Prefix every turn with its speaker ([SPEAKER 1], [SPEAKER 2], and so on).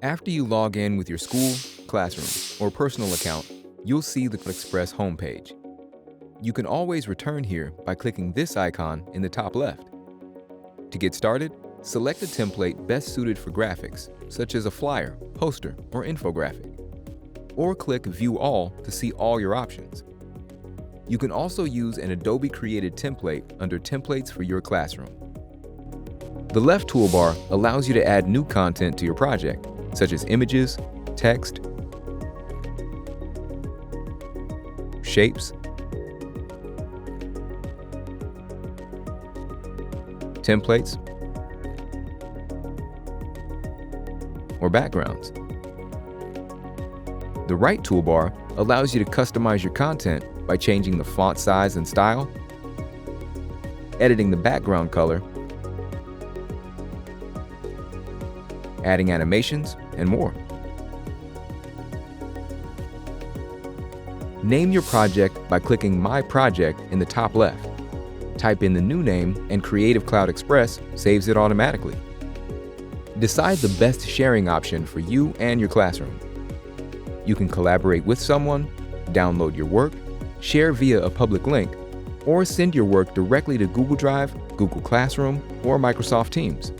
[SPEAKER 1] After you log in with your school, classroom, or personal account, you'll see the Express homepage. You can always return here by clicking this icon in the top left. To get started, select a template best suited for graphics, such as a flyer, poster, or infographic. Or click View All to see all your options. You can also use an Adobe-created template under Templates for your classroom. The left toolbar allows you to add new content to your project, such as images, text, shapes, templates, or backgrounds. The right toolbar allows you to customize your content by changing the font size and style, editing the background color, adding animations, and more. Name your project by clicking My Project in the top left. Type in the new name and Creative Cloud Express saves it automatically. Decide the best sharing option for you and your classroom. You can collaborate with someone, download your work, share via a public link, or send your work directly to Google Drive, Google Classroom, or Microsoft Teams.